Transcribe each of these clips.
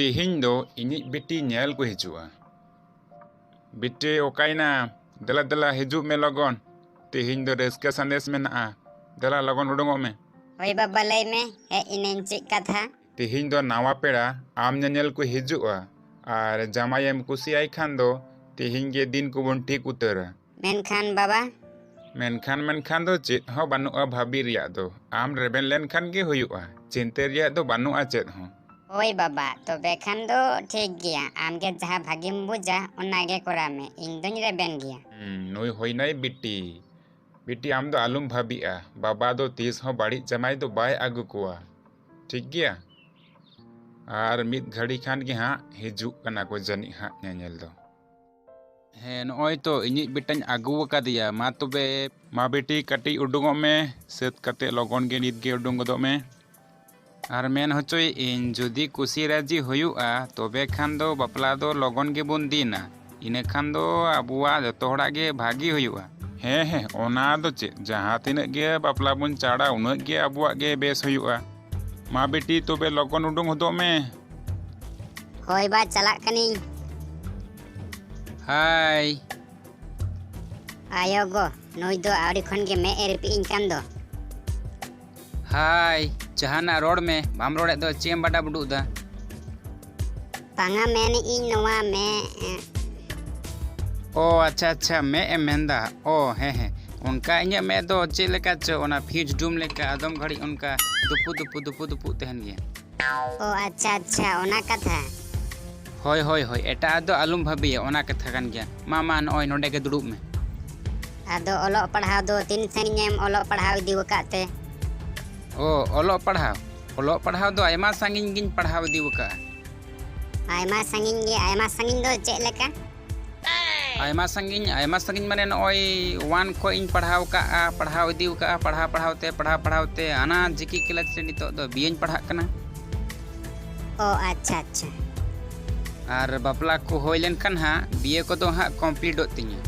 Tihiñ do iñij biti nyel ko hijua. Biti okaina dela dela hijub me logon. Tihiñ do reska sandes mena'a. Dela logon udungok me. Hoi baba lay me he inen cik katha. Tihiñ do nawa pera am nyel ko hijua. Ar jamayem kusiai khan do tihiñ ge din ko bon ठीक utara. Menkhan baba Menkhan do chet ho banu'a bhabi riyak do. Am reben len khan ge huyu'a. Cinte riyak do banu'a chet ho. hoi baba tobe khan do ठीक gya amge jaha bhagim buja onage kora me ing dony reben gya. Nui hoi nai biti. Biti am do alum bhabi'a. Baba do tis ho badi jamai do bai agu kuwa. ठीक गया और मित घड़ी खान के हाँ हिजुक कना को जनी हाँ nyel do हे नोय तो इनिज बिटाñ आगु कदिया मा तबे मा बेटी कटी उडुंगो में सेत कते लगन गे नित गे उडुंग गदो में और मेन होचोय इन जुदी कुसी राजी हुयुआ तबे खान दो बापला दो लगन गे बुन दीना इने खान दो अबुआ जतो हड़ा गे भागी हुयुआ हे ओना दो चे जहां तिने गे बापला बुन चाड़ा उन गे अबुआ गे बेस हुयुआ मा बेटी तबे लगन उडुंग होदो में hoi ba chalak kani hi ayo go noi do auri khon ge me erpi ing kan do हाय जहाना रोड में बाम रोड दो चेम बड़ा बुडू दा panga men ing noa me ओ अच्छा मैं मेंदा ओ हे उनका इᱧ में दो चे लेका चो ओना फीज डूम लेका आदम घड़ी उनका दुपु तहन गया o acha ona katha होय एटा दो आलुम भाभी ओना कथा कान गया मामा नय नोडे के दुड़ुब में ado olok padhaw do tin saninem olok padhaw idi wakate ओ ओलो पढ़ाव दो आयमा संगिन गिन पढ़ाव दी वका ayma sangin do cek leka Aima संगिन माने नय वन को इन पढ़ाव दी वका पढ़ावते आना जिकी क्लास से नितो दो बियन पढ़ा कना o acha और बापला को होय लेन खान हा बीए को दो हा कंप्लीट तिया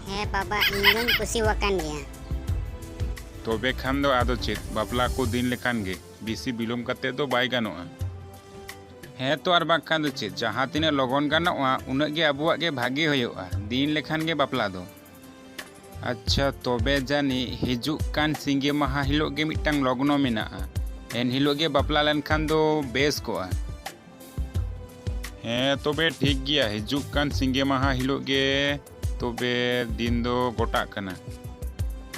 he baba ing dony kusi wakan gya तबे खान दो आदो चेत बापला को दिन लेखान गे बिसी बिलोम कते दो बाय गानोआ हे तो आर बाखान दो चेत जहां तिने लगन गानोआ उनग गे अबुआ गे भागी होयोआ दिन लेखान गे बापला दो अच्छा तबे जानी हिजुक कान सिंगे माहा हिलो गे मिटांग लग्न मेनाआ एन हिलो गे बापला लेन खान दो बेस कोआ हे तबे ठीक गया हिजुक कान सिंगे माहा हिलो गे तबे दिन दो गोटा कना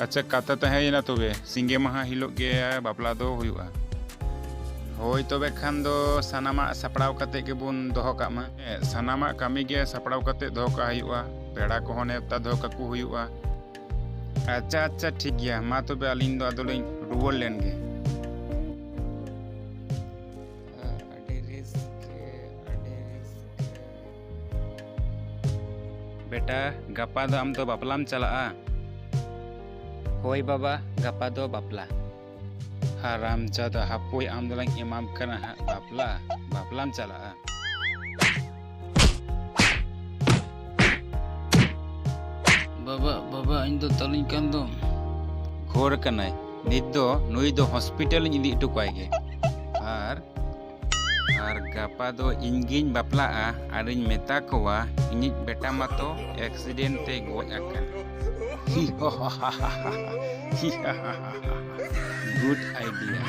अच्छा कथा तहेना तबे सिंगे माहा हिलो गे बापला दो हुयुआ होय तबे खान दो सानामा सपड़ाव कते के बुन दोहो कामा सानामा कामी गे सपड़ाव कते दोहो का हुयुआ पेड़ा को नेवता दोहो काकू हुयुआ अच्छा ठीक गया मा तबे अलिन दो आदोलिन रुवल लेन गे बेटा गपा दो आम तो बापलाम चलाआ होय बाबा गपा दो बापला हराम जादा हापोय आम दलांग इमाम कना बापलाम चलाआ बाबा इन दो तलिन कान दो घोर कनाय नित दो नुई दो हॉस्पिटल इदी टुकाय गे आर गपा दो इंगिन बापलाआ आरिन मेता कोवा इनिज बेटा मातो एक्सीडेंट ते गोज आकन गुड आइडिया